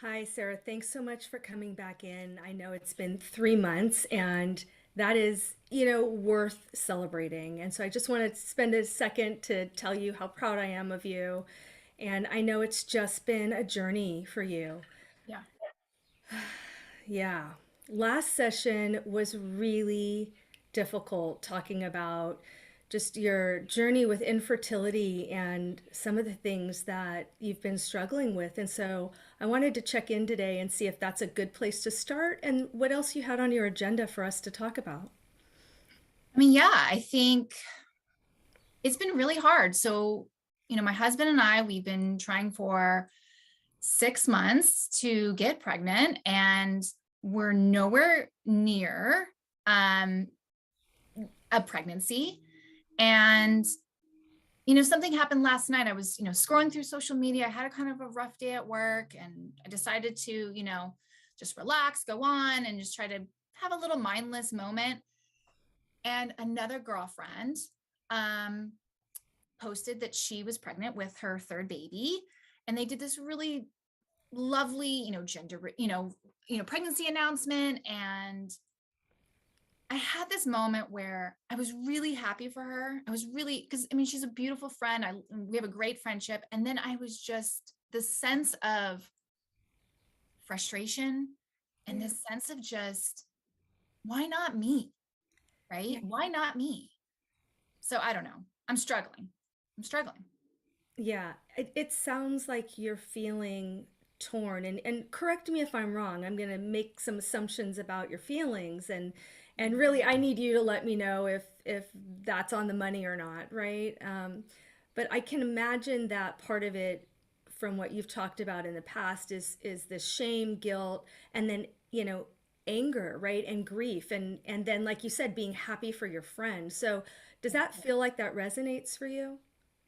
Hi, Sarah. Thanks so much for coming back in. I know it's been 3 months, and that is, worth celebrating. And so I just want to spend a second to tell you how proud I am of you. And I know it's just been a journey for you. Yeah. Yeah. Last session was really difficult talking about just your journey with infertility and some of the things that you've been struggling with. And so I wanted to check in today and see if that's a good place to start and what else you had on your agenda for us to talk about. Yeah, I think it's been really hard. My husband and we've been trying for 6 months to get pregnant, and we're nowhere near um, a pregnancy. And, something happened last night. I was, scrolling through social media. I had a kind of a rough day at work, and I decided to, just relax, go on, and just try to have a little mindless moment. And another girlfriend, um, posted that she was pregnant with her third baby, and they did this really lovely, gender, pregnancy announcement. And I had this moment where I was really happy for her. I was really, because she's a beautiful friend. We have a great friendship. And then I was just the sense of frustration and Yeah. this sense of just, why not me? Right? Yeah. Why not me? So I don't know. I'm struggling. I'm struggling. Yeah, it sounds like you're feeling torn and correct me if I'm wrong. I'm going to make some assumptions about your feelings and really I need you to let me know if that's on the money or not, right? But I can imagine that part of it from what you've talked about in the past is the shame, guilt, and then, anger, right? And grief and then like you said being happy for your friend. So does that feel like that resonates for you?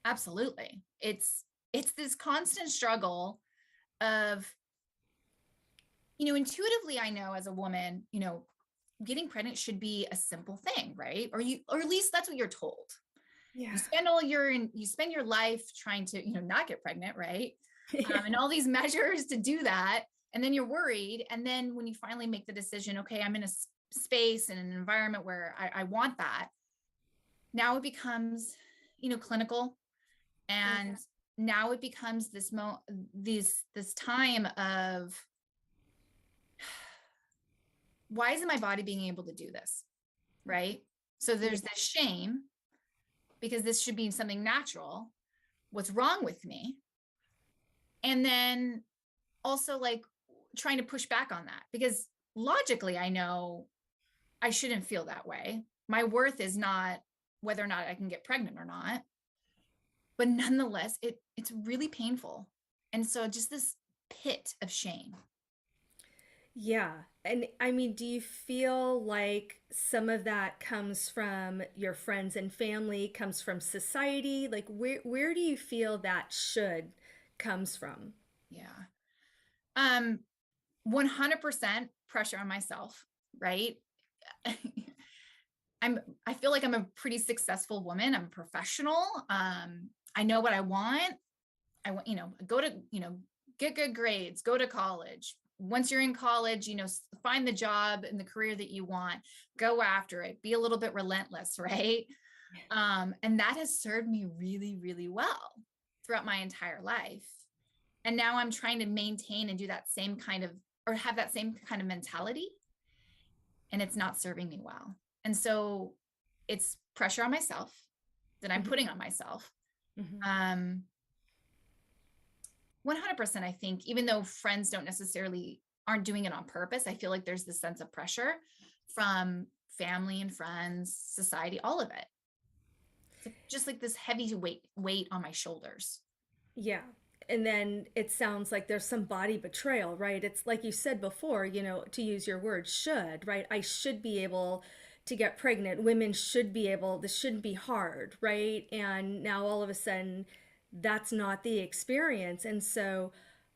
Absolutely. It's this constant struggle of, intuitively I know as a woman, getting pregnant should be a simple thing, right? Or at least that's what you're told. Yeah. You spend your life trying to, not get pregnant, right? And all these measures to do that, and then you're worried, and then when you finally make the decision, okay, I'm in a space and an environment where I want that, now it becomes, clinical. And now it becomes this time of, why isn't my body being able to do this, right? So Yeah. there's this shame, because this should be something natural. What's wrong with me? And then also, like, trying to push back on that, because logically I know I shouldn't feel that way. My worth is not whether or not I can get pregnant or not, but nonetheless it's really painful. And so just this pit of shame. Yeah. And I mean, do you feel like some of that comes from your friends and family, comes from society? Like where do you feel that should comes from? Yeah. um 100% pressure on myself, right? I feel like I'm a pretty successful woman. I'm a professional. I know what I want. I want, go to, get good grades, go to college. Once you're in college, find the job and the career that you want, go after it, be a little bit relentless, right? And that has served me really, really well throughout my entire life. And now I'm trying to maintain and do that same kind of, or have that same kind of mentality, and it's not serving me well. And so it's pressure on myself that I'm Mhm. putting on myself. Mhm. Um, 100%. I think, even though friends don't necessarily aren't doing it on purpose, I feel like there's this sense of pressure from family and friends, society, all of it. It's just like this heavy weight on my shoulders. Yeah. And then it sounds like there's some body betrayal, right? It's like you said before, to use your word, should, right? I should be able to get pregnant. Women should be able, this shouldn't be hard, right? And now all of a sudden, that's not the experience. And so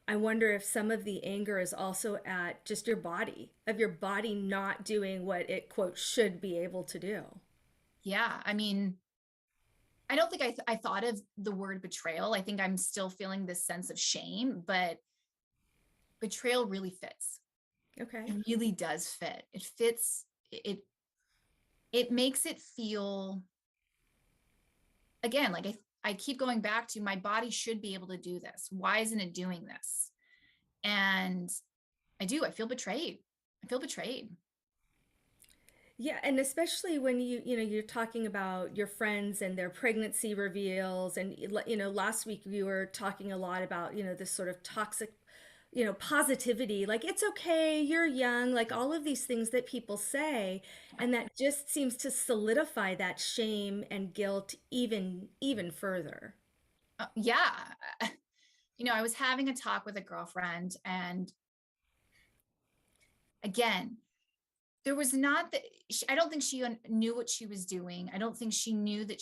I wonder if some of the anger is also at just your body, of your body not doing what it, quote, should be able to do. Yeah. I don't think I thought of the word betrayal. I think I'm still feeling this sense of shame, but betrayal really fits. Okay. It really does fit. It fits. It makes it feel, again, like I keep going back to, my body should be able to do this. Why isn't it doing this? And I feel betrayed. I feel betrayed. Yeah, and especially when you're talking about your friends and their pregnancy reveals, and last week we were talking a lot about, this sort of toxic, positivity, like it's okay, you're young, like all of these things that people say, and that just seems to solidify that shame and guilt even further. Yeah. I was having a talk with a girlfriend, and again, there was not that, I don't think she knew what she was doing. I don't think she knew that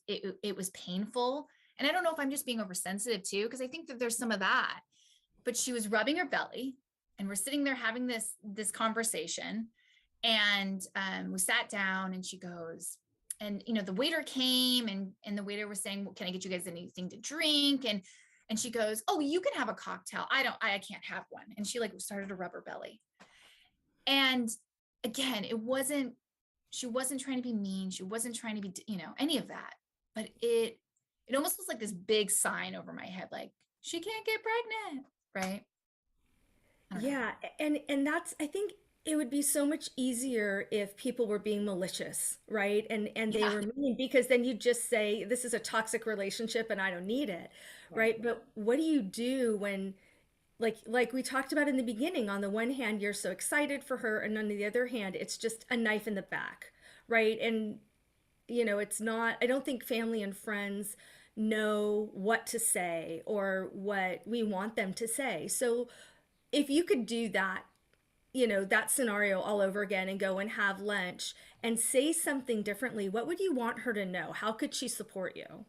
it was painful. And I don't know if I'm just being oversensitive too, because I think that there's some of that. But she was rubbing her belly, and we're sitting there having this conversation. And we sat down, and she goes, and the waiter came, and the waiter was saying, well, can I get you guys anything to drink? And she goes, oh, you can have a cocktail. I can't have one. And she like started to rub her belly. And again, she wasn't trying to be mean. She wasn't trying to be, any of that. But it almost was like this big sign over my head, like, she can't get pregnant. Right. I don't know. Yeah, and that's, I think it would be so much easier if people were being malicious, right? And they Yeah. were mean, because then you just say this is a toxic relationship and I don't need it, Right. right? But what do you do when, like we talked about in the beginning, on the one hand you're so excited for her, and on the other hand it's just a knife in the back, right? And it's not, I don't think family and friends know what to say or what we want them to say. So if you could do that, that scenario all over again, and go and have lunch and say something differently, what would you want her to know? How could she support you?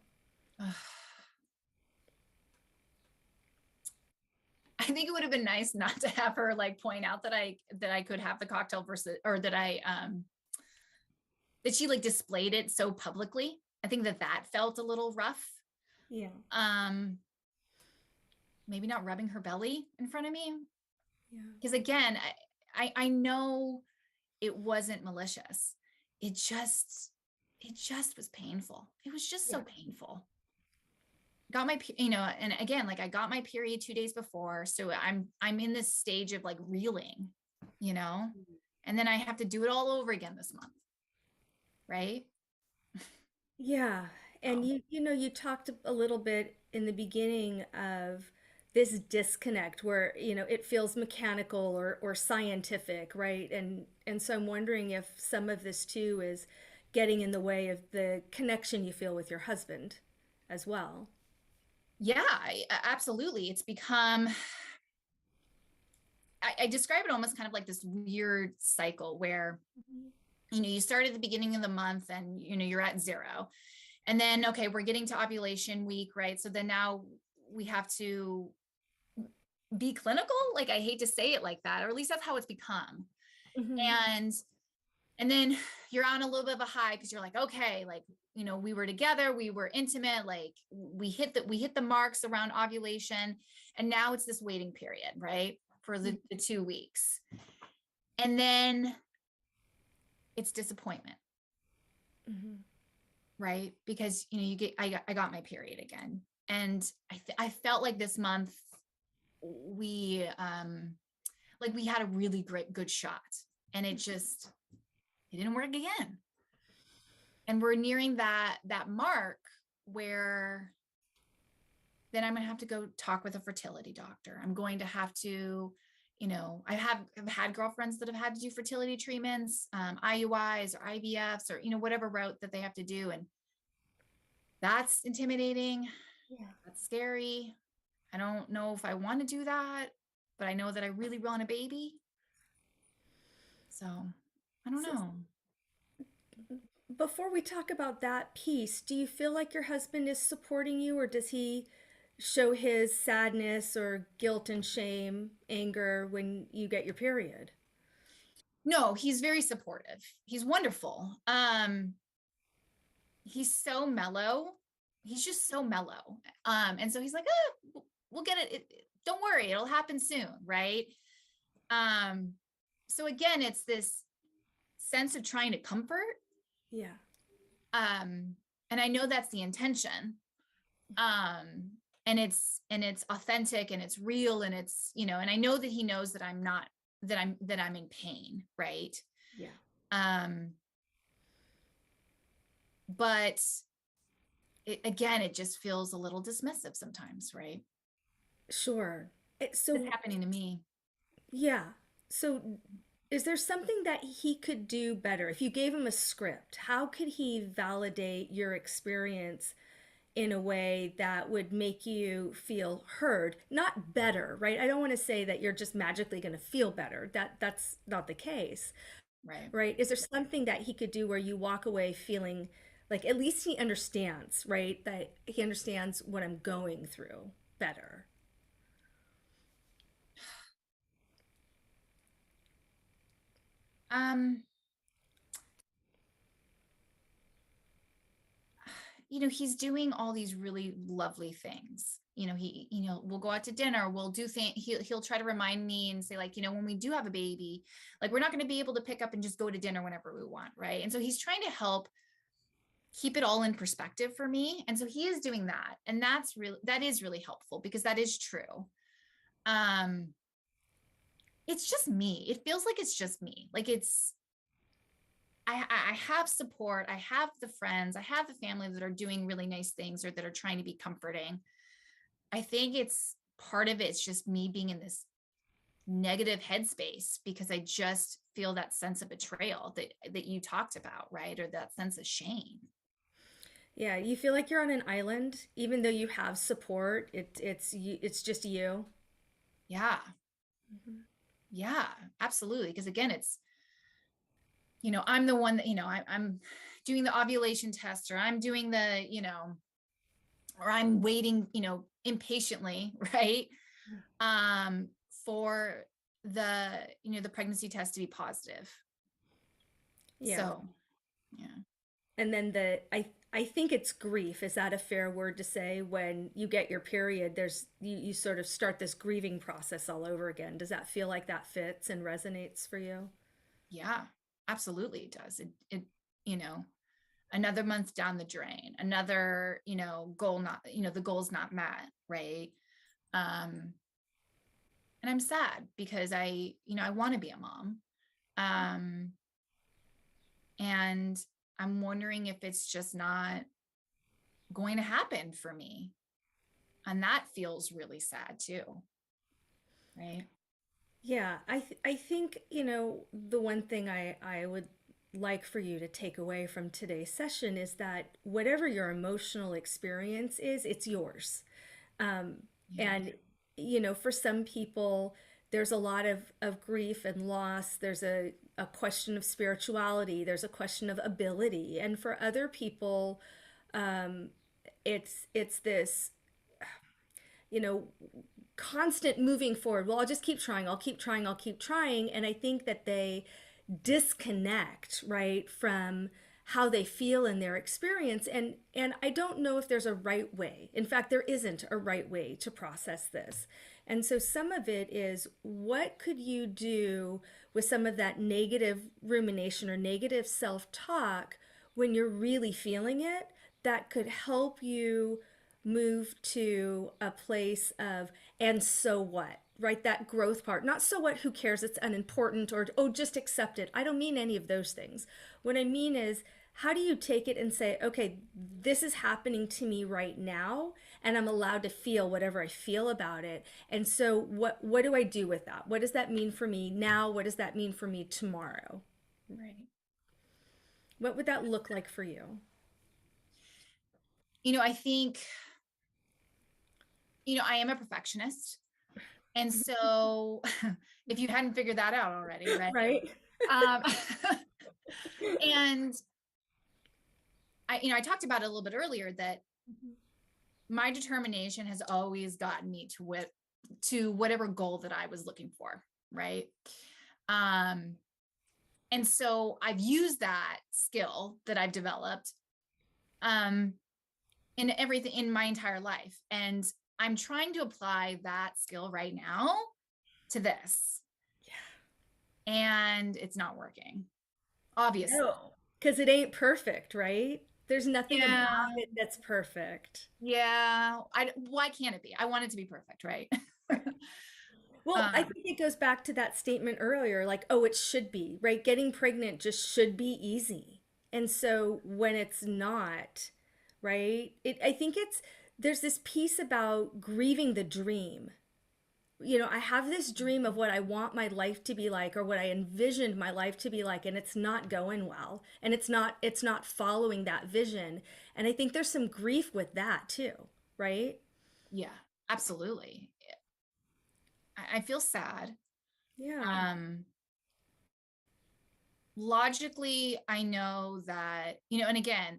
I think it would have been nice not to have her like point out that I could have the cocktail versus, or that she like displayed it so publicly. I think that felt a little rough. Yeah. Um, Maybe not rubbing her belly in front of me, Yeah. because again, I know it wasn't malicious. It just it just was painful. It was just so Yeah. painful. Got my, and again, like I got my period 2 days before, so I'm in this stage of like reeling, you know, and then I have to do it all over again this month, right? Yeah. And So you talked a little bit in the beginning of this disconnect where, it feels mechanical or scientific, right? And so I'm wondering if some of this too is getting in the way of the connection you feel with your husband as well. yeah, absolutely. It's become, I describe it almost kind of like this weird cycle where, Mhm. you start at the beginning of the month, and, you're at zero. And then, okay, we're getting to ovulation week, right? So then now we have to be clinical. Like, I hate to say it like that, or at least that's how it's become. Mhm. And then you're on a little bit of a high, because you're like, okay, like, we were together, we were intimate, like we hit the marks around ovulation. And now it's this waiting period, right? For the 2 weeks. And then it's disappointment, Mhm. right? Because, I got my period again. And I felt like this month we, like we had a really good shot, and it didn't work again. And we're nearing that mark where then I'm going to have to go talk with a fertility doctor. I'm going to have to, I've had girlfriends that have had to do fertility treatments, IUIs or IVFs, or, whatever route that they have to do. And that's intimidating. Yeah. That's scary. I don't know if I want to do that, but I know that I really want a baby. So I don't So know. before we talk about that piece, do you feel like your husband is supporting you, or does he show his sadness or guilt and shame, anger when you get your period? No, he's very supportive. He's wonderful. He's so mellow. He's just so mellow. And so he's like, we'll get it. don't worry, it'll happen soon, right? So again, it's this sense of trying to comfort. Yeah. And I know that's the intention. And it's authentic and it's real and it's, and I know that he knows that I'm not, that I'm in pain, right? Yeah. Um, but again, it just feels a little dismissive sometimes, right? Sure. It's So, happening to me. yeah. So, is there something that he could do better? If you gave him a script, how could he validate your experience in a way that would make you feel heard, not better, right? I don't want to say that you're just magically going to feel better. That's not the case, Right. right? Is there something that he could do where you walk away feeling like at least he understands, right? That he understands what I'm going through better. Um, he's doing all these really lovely things. We'll go out to dinner, we'll do things, he'll try to remind me and say, like, when we do have a baby, like, we're not going to be able to pick up and just go to dinner whenever we want, right? And so he's trying to help keep it all in perspective for me. And so he is doing that. And that is really helpful because that is true. Um, it's just me. It feels like it's just me. Like I have support. I have the friends. I have the family that are doing really nice things or that are trying to be comforting. I think it's part of it's just me being in this negative headspace because I just feel that sense of betrayal that you talked about, right? Or that sense of shame. Yeah, you feel like you're on an island, even though you have support. It's just you. Yeah. Mhm. Yeah, absolutely. Because again, it's, I'm the one that, I'm doing the ovulation test, or I'm doing or I'm waiting, impatiently, right? Um, for the pregnancy test to be positive. Yeah. So, yeah. And then I think it's grief. Is that a fair word to say? When you get your period, you sort of start this grieving process all over again. Does that feel like that fits and resonates for you? Yeah, absolutely it does. It, you know, another month down the drain, another, goal not, the goal's not met, right? Um, and I'm sad because I want to be a mom. Um, and I'm wondering if it's just not going to happen for me. And that feels really sad too, right? Yeah, I think, the one thing I would like for you to take away from today's session is that whatever your emotional experience is, it's yours. Um, Yeah. and, for some people, there's a lot of grief and loss. There's a question of spirituality. There's a question of ability. And for other people, um, it's this, you know, constant moving forward. Well, I'll just keep trying. I'll keep trying. I'll keep trying. And I think that they disconnect, right, from how they feel in their experience. And I don't know if there's a right way. In fact, there isn't a right way to process this. And so some of it is, what could you do with some of that negative rumination or negative self-talk when you're really feeling it, that could help you move to a place of, and so what, right? That growth part. Not so what, who cares, it's unimportant, or oh, just accept it. I don't mean any of those things. What I mean is, how do you take it and say, okay, this is happening to me right now, and I'm allowed to feel whatever I feel about it. And so what do I do with that? What does that mean for me now? What does that mean for me tomorrow? Right. What would that look like for you? I think, I am a perfectionist. And so if you hadn't figured that out already, right? Right? Um, and I talked about it a little bit earlier that my determination has always gotten me to whatever goal that I was looking for, right? Um, and so I've used that skill that I've developed um, in everything in my entire life. And I'm trying to apply that skill right now to this, Yeah. and it's not working, obviously. No, because it ain't perfect, right? There's nothing about Yeah. it that's perfect. Yeah. Why can't it be? I want it to be perfect, right? Right. Well, I um, think it goes back to that statement earlier, like, oh, it should be, right? Getting pregnant just should be easy. And so when it's not, right? I think there's this piece about grieving the dream. I have this dream of what I want my life to be like or what I envisioned my life to be like, and it's not going well. And it's not following that vision. And I think there's some grief with that too, right? yeah, absolutely. I feel sad. Yeah. Um, Logically, I know that, and again,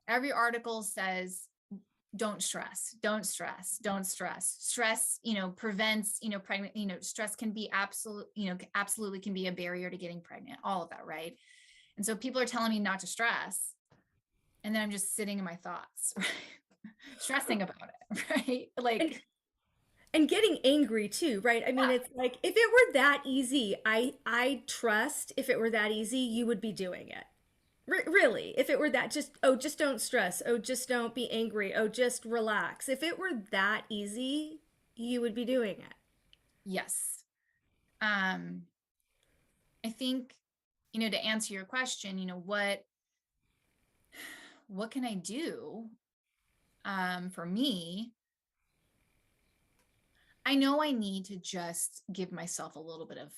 every article says don't stress, don't stress, don't stress. Stress, prevents, pregnant, stress can be absolutely can be a barrier to getting pregnant, all of that, right? And so people are telling me not to stress. And then I'm just sitting in my thoughts, right? Stressing about it, right? And Like, and getting angry too, right? I mean, yeah, it's like if it were that easy, I trust if it were that easy, you would be doing it. Really, if it were that just don't stress. Oh, just don't be angry. Oh, just relax. If it were that easy, you would be doing it. yes. Um, I think, to answer your question, what can I do for me? I know I need to just give myself a little bit of,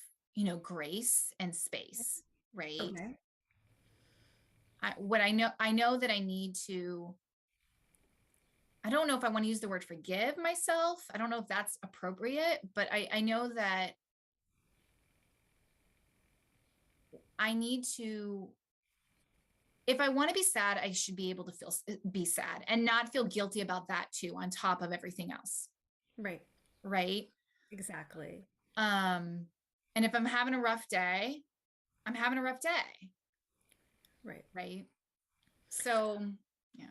grace and space, right? Okay. What I know that I need to, I don't know if I want to use the word forgive myself. I don't know if that's appropriate, but I know that I need to, if I want to be sad, I should be able to be sad and not feel guilty about that too, on top of everything else. Right. Right. Exactly. Um, and if I'm having a rough day, I'm having a rough day. Right. Right. So, yeah.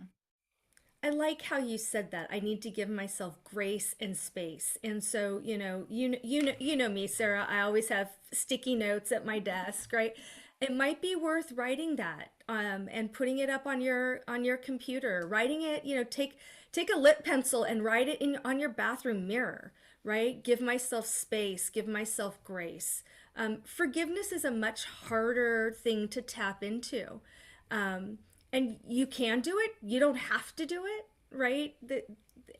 I like how you said that. I need to give myself grace and space. And so, you know me, Sarah. I always have sticky notes at my desk, right? It might be worth writing that and putting it up on your computer. Writing it, take a lip pencil and write it in on your bathroom mirror, right? Give myself space, give myself grace. Forgiveness is a much harder thing to tap into. Um, and you can do it, you don't have to do it, right?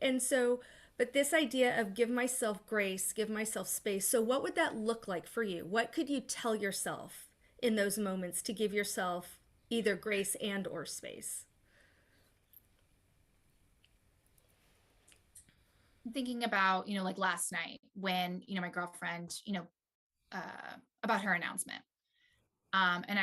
And so, but this idea of give myself grace, give myself space. So, what would that look like for you? What could you tell yourself in those moments to give yourself either grace and or space? Thinking about, like last night when, my girlfriend, about her announcement. And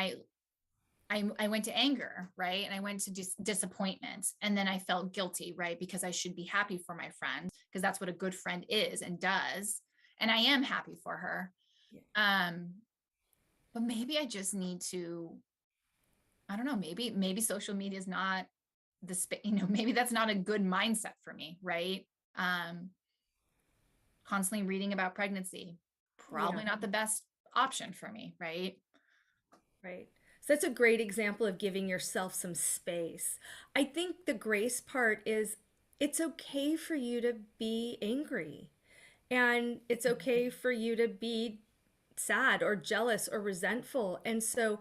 I went to anger, right? And I went to disappointment. And then I felt guilty, right? Because I should be happy for my friend, because that's what a good friend is and does. And I am happy for her. Yeah. Um, but maybe I just need to, I don't know, maybe social media is not the maybe that's not a good mindset for me, right? Um, Constantly reading about pregnancy, Yeah. probably not the best option for me, right? Right. So that's a great example of giving yourself some space. I think the grace part is it's okay for you to be angry. And it's okay for you to be sad or jealous or resentful. And so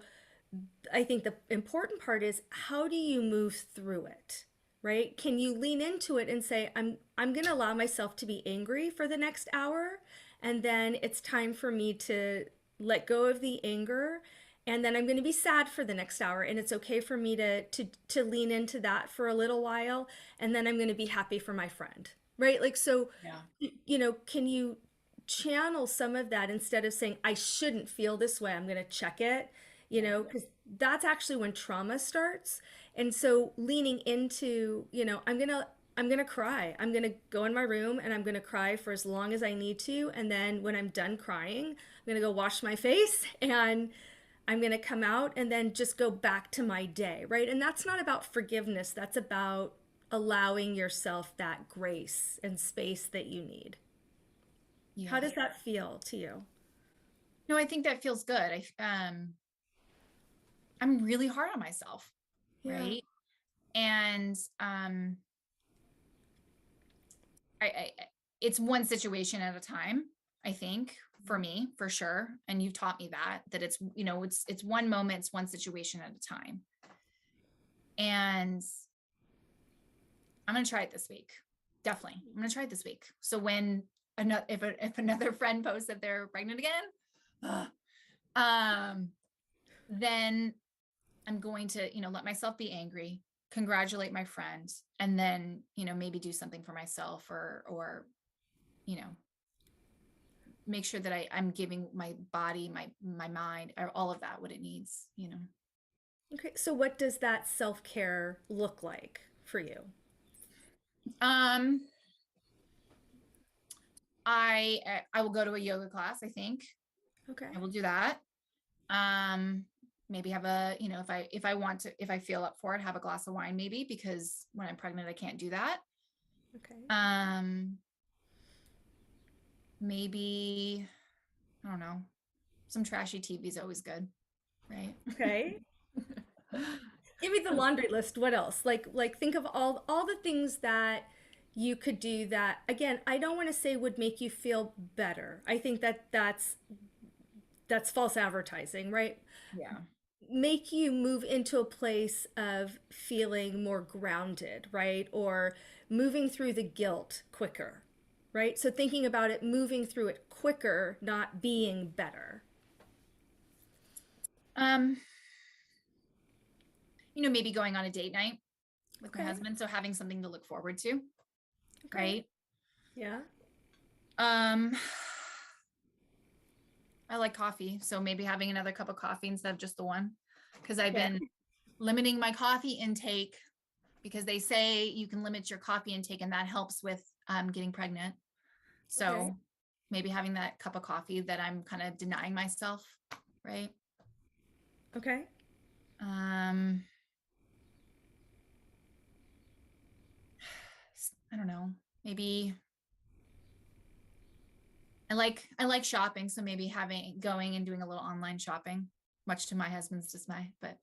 I think the important part is how do you move through it? Right? Can you lean into it and say, I'm going to allow myself to be angry for the next hour, and then it's time for me to let go of the anger, and then I'm going to be sad for the next hour, and it's okay for me to lean into that for a little while, and then I'm going to be happy for my friend. Right? Like so, Yeah. can you channel some of that instead of saying I shouldn't feel this way, I'm going to check it, Yeah. because that's actually when trauma starts. And so leaning into, I'm going to cry. I'm going to go in my room and I'm going to cry for as long as I need to, and then when I'm done crying, I'm going to go wash my face and I'm going to come out and then just go back to my day, right? And that's not about forgiveness. That's about allowing yourself that grace and space that you need. How Yeah. does that feel to you? No, I think that feels good. I'm really hard on myself, Yeah. right? And it's one situation at a time, I think, for me, for sure. And you've taught me that it's, it's one moment, it's one situation at a time. And I'm going to try it this week. Definitely. I'm going to try it this week. So when another, if another friend posts that they're pregnant again, um, then I'm going to, let myself be angry, congratulate my friend, and then, maybe do something for myself or, you know, make sure that I'm giving my body, my mind, or all of that what it needs. Okay. So what does that self-care look like for you? Um, I will go to a yoga class, I think. I Okay. will do that. Um, maybe have a, if I want to, if I feel up for it, have a glass of wine maybe, because when I'm pregnant I can't do that. Okay. Um, maybe, I don't know, some trashy TV is always good, right? Okay. Give me the laundry list. What else? Like think of all the things that you could do that again, I don't want to say would make you feel better. I think that that's false advertising, right? Yeah. Make you move into a place of feeling more grounded, right? Or moving through the guilt quicker, right? So thinking about it, moving through it quicker, not being better. Um, maybe going on a date night with my Okay. husband. So having something to look forward to, Okay. right? Yeah. Um, I like coffee. So maybe having another cup of coffee instead of just the one. Because I've Okay. been limiting my coffee intake because they say you can limit your coffee intake and that helps with getting pregnant. Okay. So maybe having that cup of coffee that I'm kind of denying myself, right? Okay. Um, I don't know. Maybe I like shopping, so maybe having going and doing a little online shopping, much to my husband's dismay, but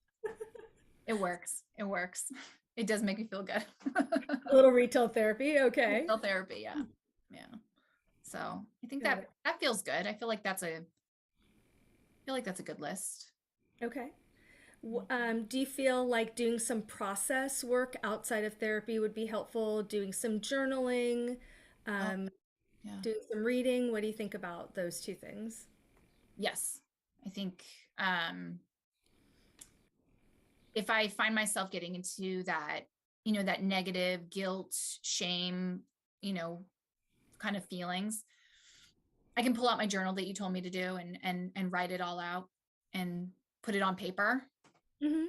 it works. It works. It does make me feel good. A little retail therapy. Okay. Retail therapy, yeah. Yeah. So I think Got that it. that feels good. I feel like that's a good list. Okay. Do you feel like doing some process work outside of therapy would be helpful? Doing some journaling, Oh, um, yeah. doing some reading? What do you think about those two things? Yes. I think um if I find myself getting into that negative guilt, shame, you know, kind of feelings, I can pull out my journal that you told me to do and write it all out and put it on paper. Hmm.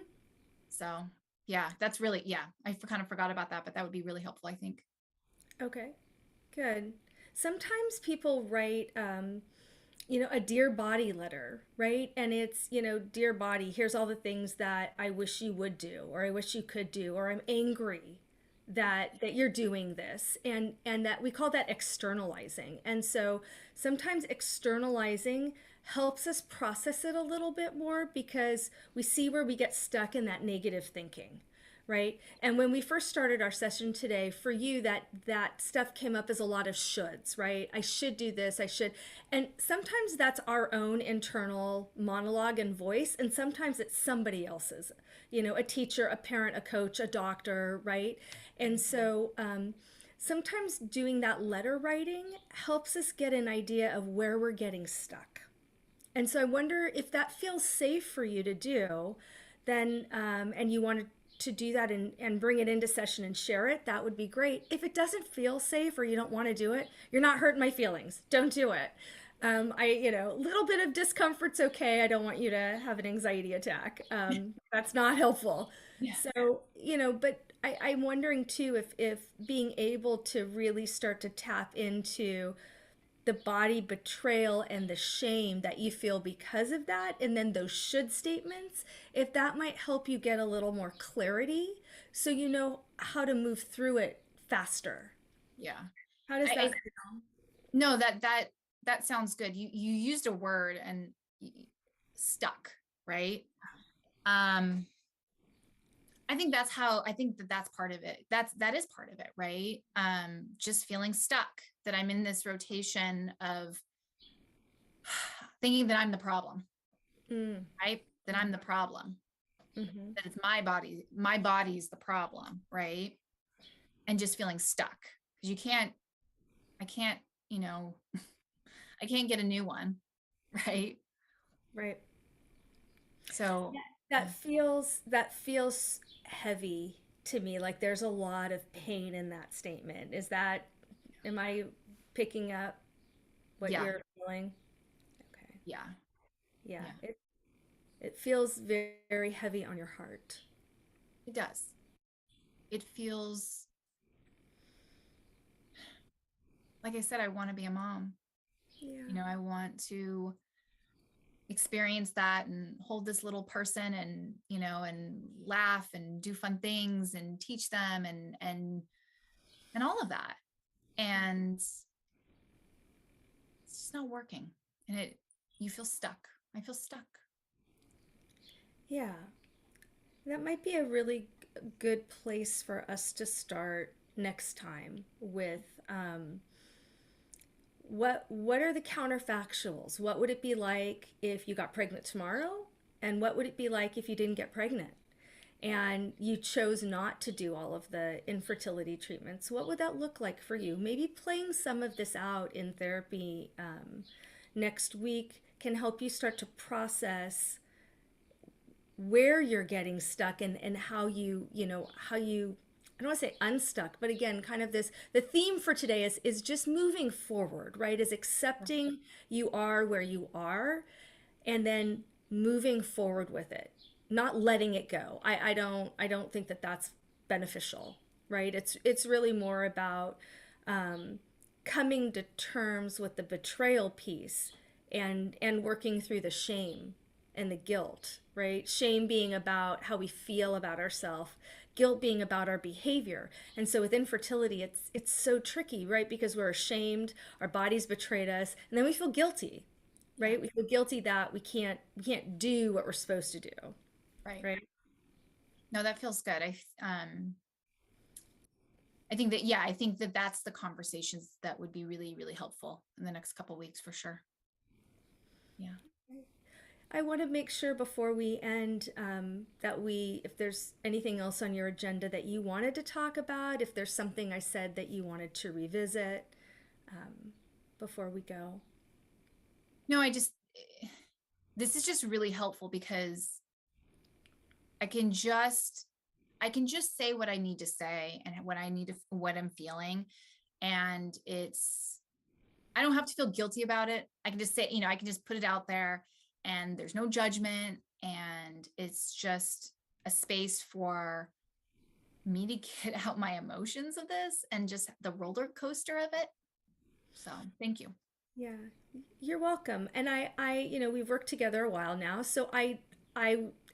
So yeah, that's really, yeah, I kind of forgot about that, but that would be really helpful, I think. Okay, good. Sometimes people write, a dear body letter, right? And it's, dear body, here's all the things that I wish you would do, or I wish you could do, or I'm angry that you're doing this, and that we call that externalizing. And so sometimes externalizing helps us process it a little bit more because we see where we get stuck in that negative thinking, right? And when we first started our session today, for you, that stuff came up as a lot of shoulds, right? I should do this, I should. And sometimes that's our own internal monologue and voice, and sometimes it's somebody else's, a teacher, a parent, a coach, a doctor, right? And so sometimes doing that letter writing helps us get an idea of where we're getting stuck. And so I wonder if that feels safe for you to do, then, and you want to do that and bring it into session and share it, that would be great. If it doesn't feel safe or you don't want to do it, you're not hurting my feelings. Don't do it. A little bit of discomfort's okay. I don't want you to have an anxiety attack. That's not helpful. Yeah. So, but I'm wondering too if being able to really start to tap into the body betrayal and the shame that you feel because of that, and then those should statements, if that might help you get a little more clarity so you know how to move through it faster. Yeah. How does that I feel? no, that sounds good. You used a word and stuck, right? Um, I think that that's part of it. That is part of it, right? Just feeling stuck, that I'm in this rotation of thinking that I'm the problem, Mm, right? That I'm the problem, mm-hmm. that it's my body's the problem, right? And just feeling stuck because I can't, you know, I can't get a new one, right? Right. So, Yeah, that feels heavy to me. Like there's a lot of pain in that statement. Am I picking up what yeah, you're feeling? Okay. yeah, Yeah. yeah, It feels very, very heavy on your heart. it does. It feels like I said, I want to be a mom. Yeah. I want to experience that and hold this little person and, and laugh and do fun things and teach them and all of that. And it's just not working. And you feel stuck. I feel stuck. Yeah. That might be a really good place for us to start next time with what are the counterfactuals? What would it be like if you got pregnant tomorrow? And what would it be like if you didn't get pregnant? And you chose not to do all of the infertility treatments? What would that look like for you? Maybe playing some of this out in therapy next week can help you start to process where you're getting stuck and how how you I don't want to say unstuck, but again, kind of this the theme for today is just moving forward, right? Is accepting you are where you are and then moving forward with it, not letting it go. I don't think that that's beneficial, right? It's really more about coming to terms with the betrayal piece and working through the shame and the guilt, right? Shame being about how we feel about ourselves, guilt being about our behavior. And so with infertility, it's so tricky, right? Because we're ashamed, our bodies betrayed us, and then we feel guilty, Yeah. right? We feel guilty that we can't do what we're supposed to do, Right. right? No, that feels good. I think that, yeah, I think that that's the conversations that would be really, really helpful in the next couple of weeks for sure. Yeah. I want to make sure before we end if there's anything else on your agenda that you wanted to talk about, if there's something I said that you wanted to revisit before we go. No, this is just really helpful because I can just, I can just say what I need to say and what I'm feeling. And I don't have to feel guilty about it. I can just say, I can just put it out there and there's no judgment. And it's just a space for me to get out my emotions of this and just the roller coaster of it. So thank you. Yeah, you're welcome. And we've worked together a while now, so I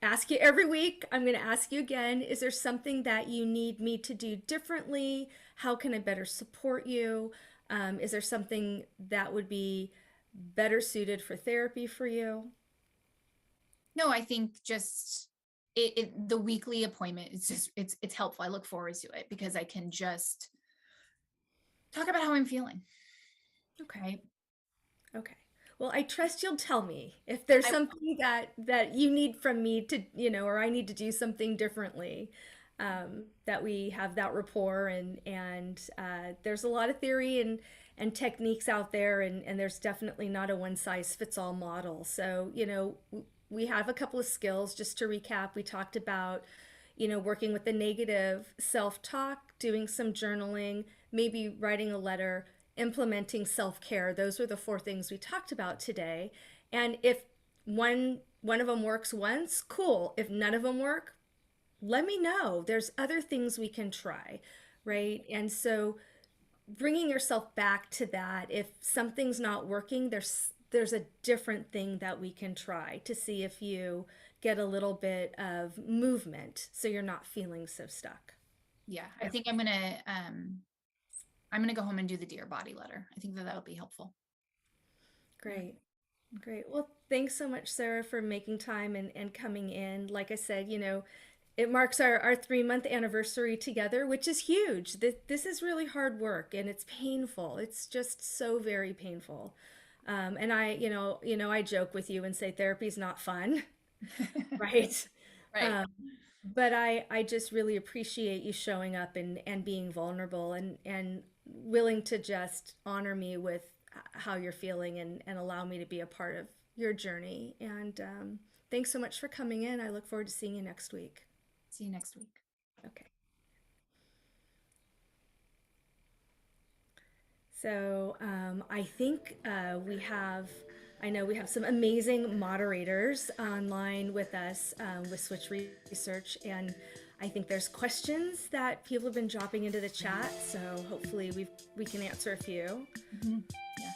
ask you every week. I'm going to ask you again. Is there something that you need me to do differently? How can I better support you? Is there something that would be better suited for therapy for you? No, I think just the weekly appointment, it's helpful. I look forward to it because I can just talk about how I'm feeling. Okay. Right. Okay. Well, I trust you'll tell me if there's I something that you need from me to, or I need to do something differently. That we have that rapport and there's a lot of theory and techniques out there and there's definitely not a one size fits all model. So, we have a couple of skills just to recap. We talked about, working with the negative self-talk, doing some journaling, maybe writing a letter, implementing self-care. Those were the four things we talked about today. And if one of them works once, cool. If none of them work, let me know. There's other things we can try, right? And so bringing yourself back to that. If something's not working, there's a different thing that we can try to see if you get a little bit of movement so you're not feeling so stuck. Yeah, I think I'm gonna go home and do the Dear Body letter. I think that that'll be helpful. Yeah. Great. Great. Well, thanks so much, Sarah, for making time and coming in. Like I said, it marks our 3-month anniversary together, which is huge. This is really hard work and it's painful. It's just so very painful. And I joke with you and say therapy's not fun, right? Right. Um, but I just really appreciate you showing up and being vulnerable and willing to just honor me with how you're feeling and allow me to be a part of your journey. And thanks so much for coming in. I look forward to seeing you next week. See you next week. Okay. So I think I know we have some amazing moderators online with us with Switch Research, and I think there's questions that people have been dropping into the chat. So hopefully we can answer a few. Mhm. Yeah.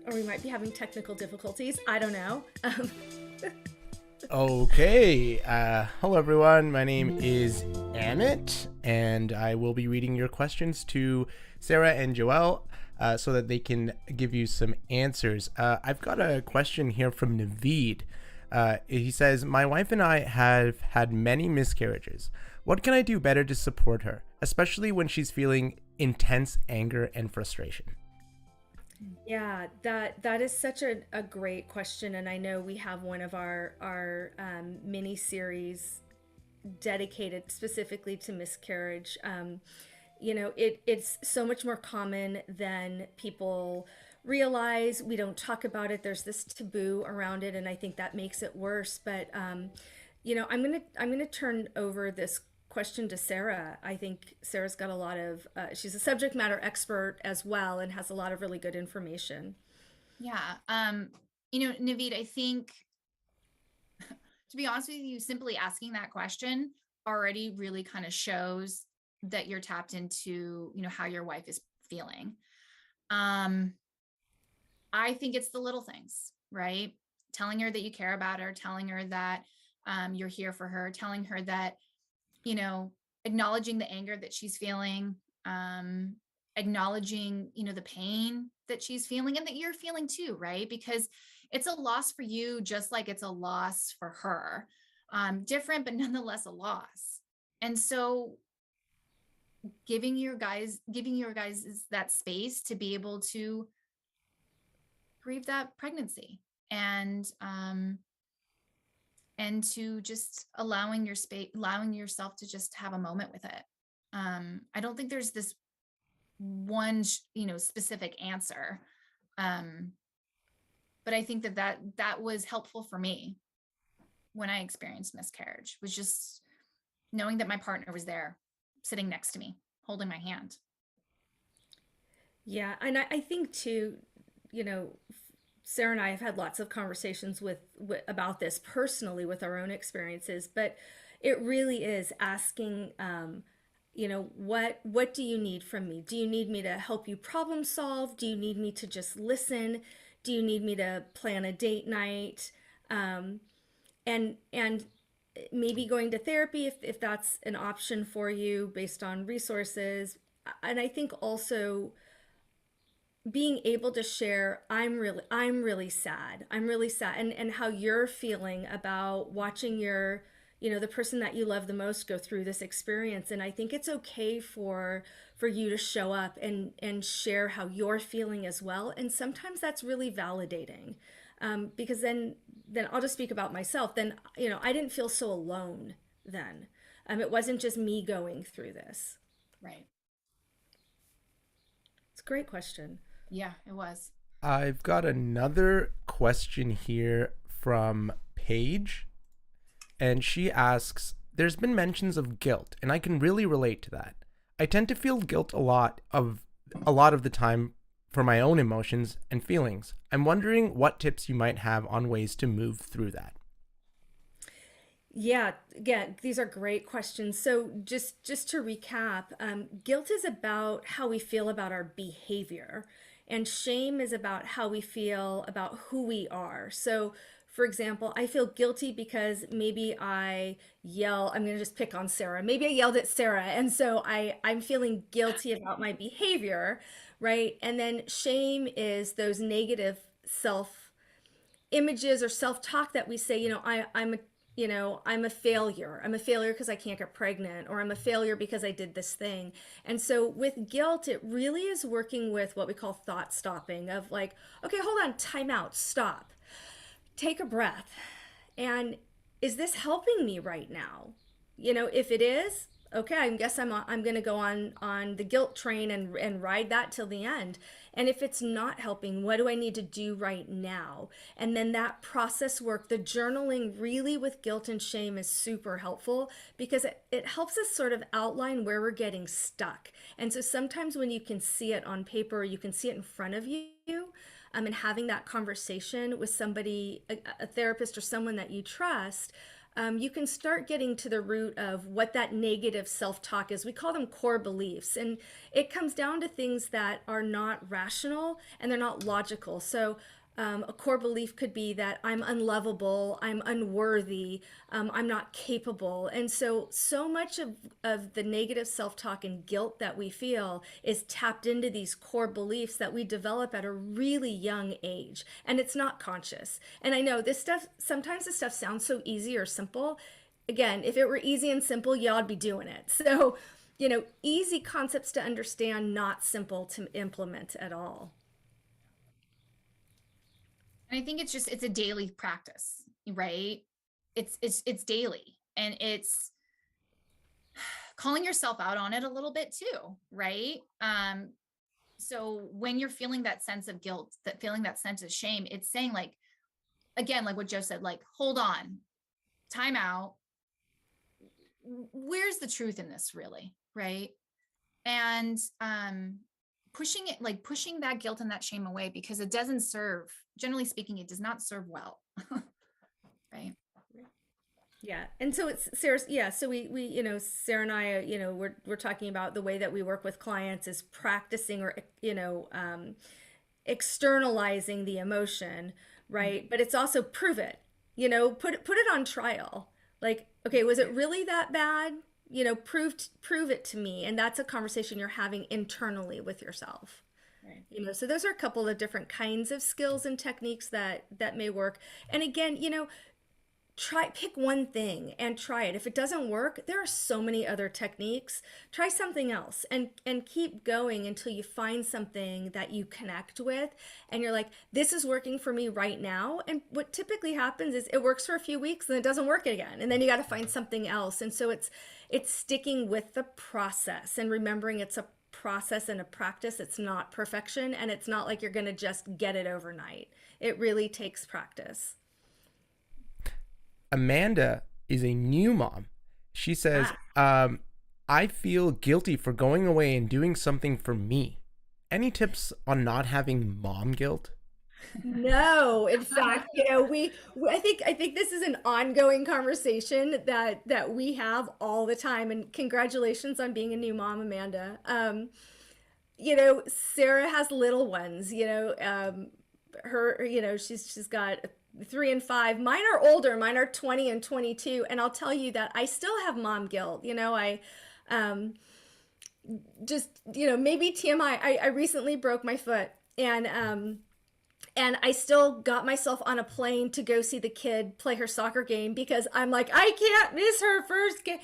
Or we might be having technical difficulties. I don't know. Okay. Hello, everyone. My name is Amit, and I will be reading your questions to Sarah and Joelle so that they can give you some answers. I've got a question here from Naveed. He says, my wife and I have had many miscarriages. What can I do better to support her, especially when she's feeling intense anger and frustration? Yeah, that is such a great question, and I know we have one of our mini series dedicated specifically to miscarriage. It's so much more common than people realize. We don't talk about it. There's this taboo around it, and I think that makes it worse. But I'm gonna turn over this question to Sarah. I think Sarah's got a lot of she's a subject matter expert as well and has a lot of really good information. Yeah. Naveed, I think to be honest with you, simply asking that question already really kind of shows that you're tapped into, how your wife is feeling. I think it's the little things, right? Telling her that you care about her, telling her that you're here for her, telling her that, acknowledging the anger that she's feeling, acknowledging, the pain that she's feeling and that you're feeling too, right? Because it's a loss for you, just like it's a loss for her. Different, but nonetheless a loss. And so giving your guys that space to be able to grieve that pregnancy and to just allowing yourself to just have a moment with it. I don't think there's this one specific answer, but I think that was helpful for me when I experienced miscarriage, was just knowing that my partner was there sitting next to me holding my hand. Yeah, and I think too, you know, Sarah and I have had lots of conversations with about this personally with our own experiences, but it really is asking, what do you need from me? Do you need me to help you problem solve? Do you need me to just listen? Do you need me to plan a date night? And maybe going to therapy if that's an option for you based on resources. And I think also being able to share, I'm really sad, and how you're feeling about watching the person that you love the most go through this experience. And I think it's okay for you to show up and share how you're feeling as well. And sometimes that's really validating, because then I'll just speak about myself. Then I didn't feel so alone then. It wasn't just me going through this. Right. It's a great question. Yeah, it was. I've got another question here from Paige, and she asks, there's been mentions of guilt, and I can really relate to that. I tend to feel guilt a lot of the time for my own emotions and feelings. I'm wondering what tips you might have on ways to move through that. Yeah, again, these are great questions. So just to recap, guilt is about how we feel about our behavior, and shame is about how we feel about who we are. So, for example, I feel guilty because maybe I yell. I'm going to just pick on Sarah. Maybe I yelled at Sarah, and so I'm feeling guilty about my behavior, right? And then shame is those negative self images or self-talk that we say, I'm a, I'm a failure. I'm a failure because I can't get pregnant, or I'm a failure because I did this thing. And so with guilt, it really is working with what we call thought stopping, of like, okay, hold on, time out, stop, take a breath. And is this helping me right now? If it is, okay, I guess I'm going to go on the guilt train and ride that till the end. And if it's not helping, what do I need to do right now? And then that process work, the journaling really with guilt and shame is super helpful, because it helps us sort of outline where we're getting stuck. And so sometimes when you can see it on paper, you can see it in front of you, and having that conversation with somebody, a therapist or someone that you trust, you can start getting to the root of what that negative self-talk is. We call them core beliefs, and it comes down to things that are not rational and they're not logical. So a core belief could be that I'm unlovable, I'm unworthy, I'm not capable. And so much of the negative self-talk and guilt that we feel is tapped into these core beliefs that we develop at a really young age. And it's not conscious. And I know this stuff, sometimes this stuff sounds so easy or simple. Again, if it were easy and simple, y'all would be doing it. So, easy concepts to understand, not simple to implement at all. And I think it's a daily practice, right? It's daily, and it's calling yourself out on it a little bit too, right? So when you're feeling that sense of guilt, that feeling that sense of shame, it's saying, like, again, like what Joe said, like, hold on, time out. Where's the truth in this, really, right? And pushing it, like pushing that guilt and that shame away, because it doesn't serve, generally speaking, it does not serve well. Right. Yeah. And so it's Sarah. Yeah. So we, Sarah and I, we're talking about the way that we work with clients is practicing, or, externalizing the emotion, right? But it's also prove it, put it on trial. Like, okay, was it really that bad? Prove it to me. And that's a conversation you're having internally with yourself. Right. So those are a couple of different kinds of skills and techniques that may work. And again, pick one thing and try it. If it doesn't work, there are so many other techniques. Try something else and keep going until you find something that you connect with and you're like, this is working for me right now. And what typically happens is it works for a few weeks and it doesn't work again, and then you got to find something else. And so it's sticking with the process and remembering it's a process and a practice. It's not perfection, and it's not like you're going to just get it overnight. It really takes practice. Amanda is a new mom. She says, I feel guilty for going away and doing something for me. Any tips on not having mom guilt? No, in fact, I think this is an ongoing conversation that we have all the time. And congratulations on being a new mom, Amanda. Sarah has little ones. She's got 3 and 5. Mine are older. Mine are 20 and 22. And I'll tell you that I still have mom guilt. I just, maybe TMI. I recently broke my foot, and I still got myself on a plane to go see the kid play her soccer game, because I'm like, I can't miss her first game.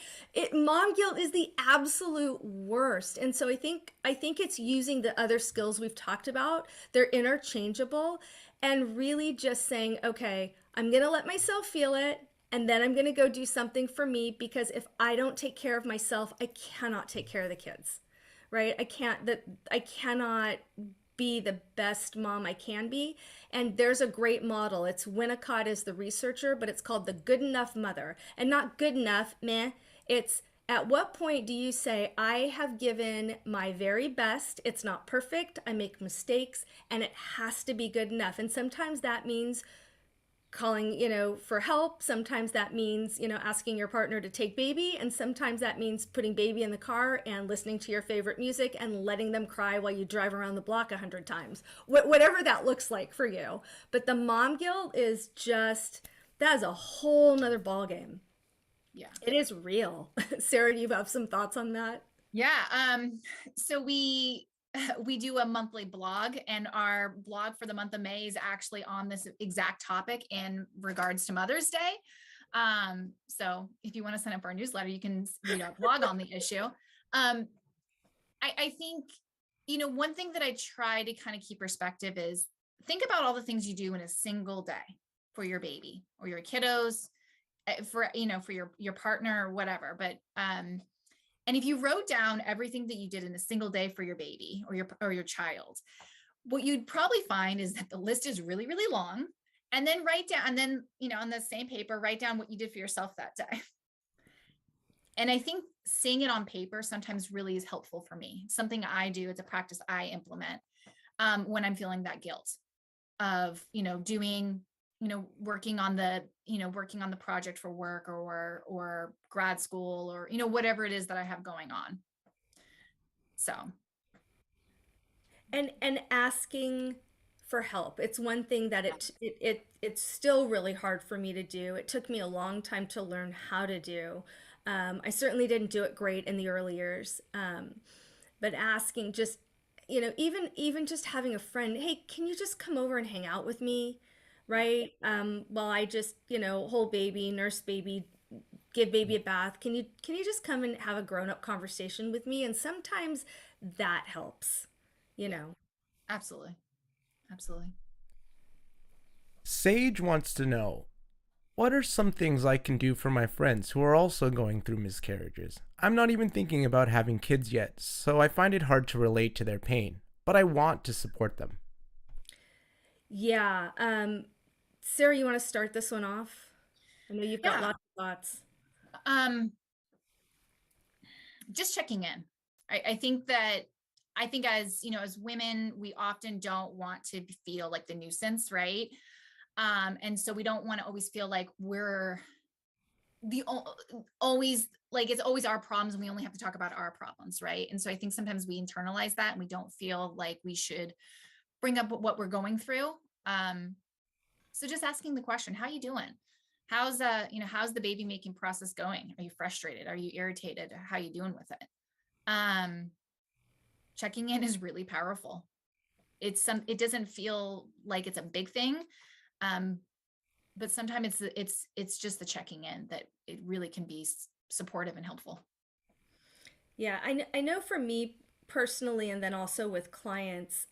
Mom guilt is the absolute worst. And so I think it's using the other skills we've talked about. They're interchangeable, and really just saying, okay, I'm going to let myself feel it, and then I'm going to go do something for me, because if I don't take care of myself, I cannot take care of the kids, right? I cannot be the best mom I can be. And there's a great model. It's Winnicott is the researcher, but it's called the good enough mother. And not good enough, meh. It's at what point do you say, I have given my very best. It's not perfect. I make mistakes, and it has to be good enough. And sometimes that means calling, for help. Sometimes that means, asking your partner to take baby. And sometimes that means putting baby in the car and listening to your favorite music and letting them cry while you drive around the block 100 times. Whatever that looks like for you. But the mom guilt is just, that is a whole nother ballgame. Yeah. It is real. Sarah, do you have some thoughts on that? Yeah. So we do a monthly blog, and our blog for the month of May is actually on this exact topic in regards to Mother's Day. So if you want to sign up for our newsletter, you can read our blog on the issue. I think, one thing that I try to kind of keep perspective is think about all the things you do in a single day for your baby or your kiddos, for your partner or whatever. But and if you wrote down everything that you did in a single day for your baby or your child, what you'd probably find is that the list is really, really long. And then write down, and then, on the same paper, write down what you did for yourself that day. And I think seeing it on paper sometimes really is helpful for me. Something I do, it's a practice I implement when I'm feeling that guilt of, doing, working on the project for work or grad school or, whatever it is that I have going on. So. And asking for help. It's one thing that it's still really hard for me to do. It took me a long time to learn how to do. I certainly didn't do it great in the early years. But asking just, even just having a friend, hey, can you just come over and hang out with me? Right? While I just, hold baby, nurse baby, give baby a bath. Can you just come and have a grown-up conversation with me? And sometimes that helps, you Yeah, know. absolutely. Absolutely. Sage wants to know, what are some things I can do for my friends who are also going through miscarriages? I'm not even thinking about having kids yet, so I find it hard to relate to their pain, but I want to support them. Yeah. Sarah, you want to start this one off? I know you've got Yeah. lots of thoughts. Um, just checking in. I think as as women, we often don't want to feel like the nuisance, right? And so we don't want to always feel like we're the always like it's always our problems and we only have to talk about our problems, right? And so I think sometimes we internalize that and we don't feel like we should bring up what we're going through. Um, so just asking the question, how you doing? How's the baby making process going? Are you frustrated? Are you irritated? How are you doing with it? Um, Checking in is really powerful. It doesn't feel like it's a big thing. Um, but sometimes it's just the checking in that it really can be supportive and helpful. Yeah, I know for me personally, and then also with clients,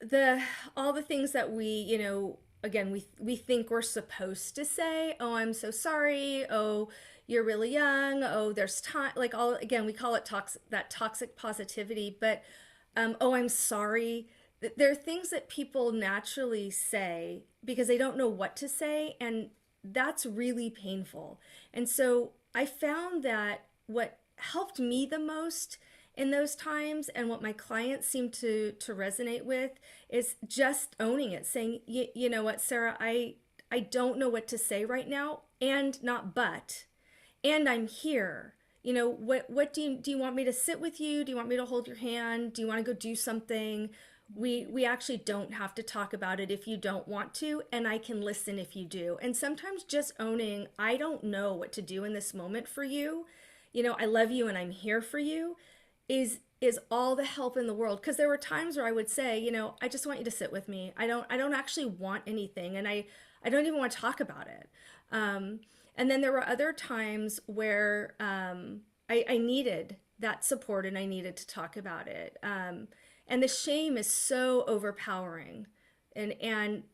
the all the things that we, again, we think we're supposed to say. Oh, I'm so sorry. Oh, you're really young. Oh, there's time. Like all again, we call it toxic positivity. But oh, I'm sorry. There are things that people naturally say because they don't know what to say, and that's really painful. And so I found that what helped me the most in those times and what my clients seem to resonate with is just owning it, saying, you know what, Sarah, I don't know what to say right now, and not but, and I'm here. What do you want me to sit with you? Do you want me to hold your hand? Do you want to go do something? We actually don't have to talk about it if you don't want to, and I can listen if you do. And sometimes just owning, I don't know what to do in this moment for you. I love you and I'm here for you is all the help in the world, because there were times where I would say, I just want you to sit with me. I don't actually want anything, and I don't even want to talk about it. And then there were other times where I needed that support and I needed to talk about it. And the shame is so overpowering, and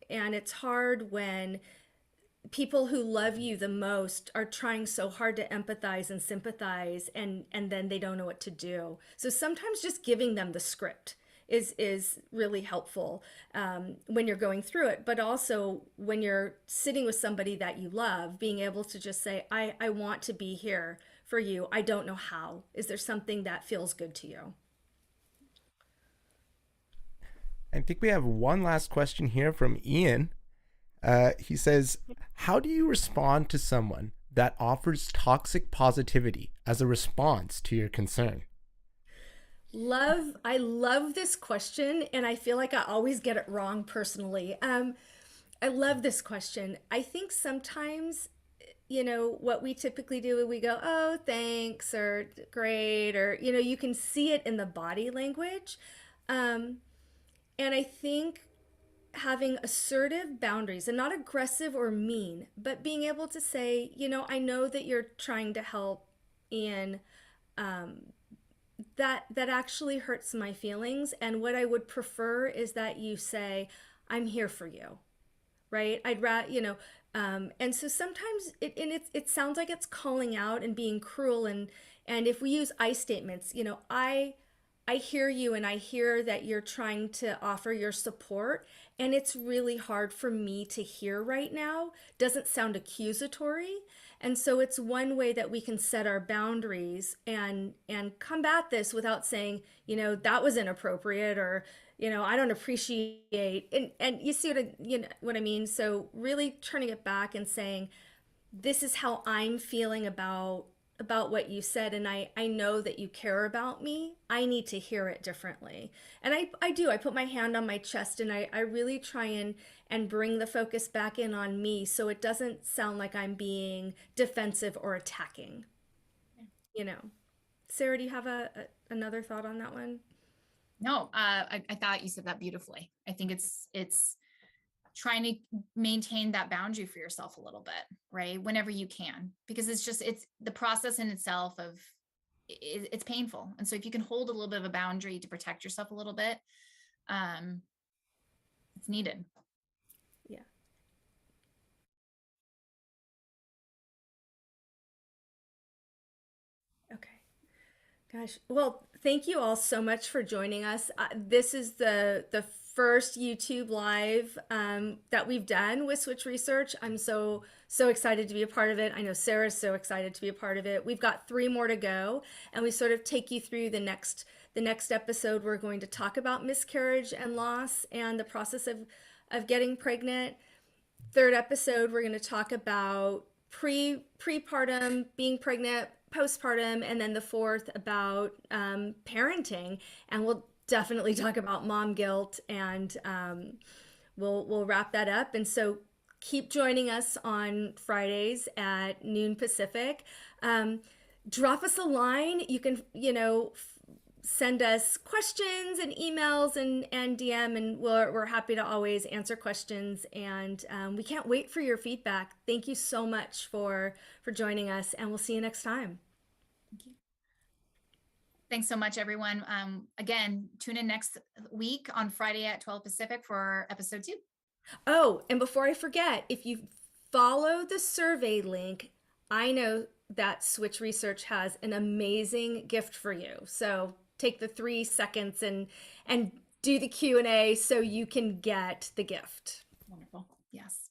it's hard when people who love you the most are trying so hard to empathize and sympathize, and then they don't know what to do. So sometimes just giving them the script is really helpful when you're going through it, but also when you're sitting with somebody that you love, being able to just say, I want to be here for you. I don't know how. Is there something that feels good to you? I think we have one last question here from Ian. He says, how do you respond to someone that offers toxic positivity as a response to your concern? I love this question, and I feel like I always get it wrong personally. I love this question. I think sometimes, what we typically do, we go, oh, thanks, or great, or, you can see it in the body language. Um, and I think having assertive boundaries and not aggressive or mean, but being able to say, I know that you're trying to help, and that actually hurts my feelings. And what I would prefer is that you say, I'm here for you, right? I'd rather, and so sometimes it sounds like it's calling out and being cruel. And if we use I statements, I hear you, and I hear that you're trying to offer your support, and it's really hard for me to hear right now. Doesn't sound accusatory. And so it's one way that we can set our boundaries and combat this without saying, that was inappropriate, or, I don't appreciate, and you see what I mean? So really turning it back and saying, this is how I'm feeling about what you said, and I know that you care about me. I need to hear it differently. And I put my hand on my chest, and I really try and bring the focus back in on me, so it doesn't sound like I'm being defensive or attacking. You know. Sarah, do you have another thought on that one? No, I thought you said that beautifully. I think it's trying to maintain that boundary for yourself a little bit, right? Whenever you can, because it's the process in itself of it's painful. And so if you can hold a little bit of a boundary to protect yourself a little bit, it's needed. Yeah. Okay. Gosh, well, thank you all so much for joining us. This is the first YouTube live that we've done with Switch Research. I'm so excited to be a part of it. I know Sarah's so excited to be a part of it. We've got 3 more to go, and we sort of take you through the next episode. We're going to talk about miscarriage and loss and the process of getting pregnant. 3rd episode, we're going to talk about prepartum, being pregnant, postpartum, and then the 4th about parenting. And we'll definitely talk about mom guilt, and we'll wrap that up. And so keep joining us on Fridays at noon Pacific. Drop us a line. You can, send us questions and emails and DM, and we're happy to always answer questions. And we can't wait for your feedback. Thank you so much for joining us, and we'll see you next time. Thank you. Thanks so much, everyone. Again, tune in next week on Friday at 12 Pacific for episode 2. Oh, and before I forget, if you follow the survey link, I know that Switch Research has an amazing gift for you. So take the 3 seconds and do the Q&A so you can get the gift. Wonderful. Yes.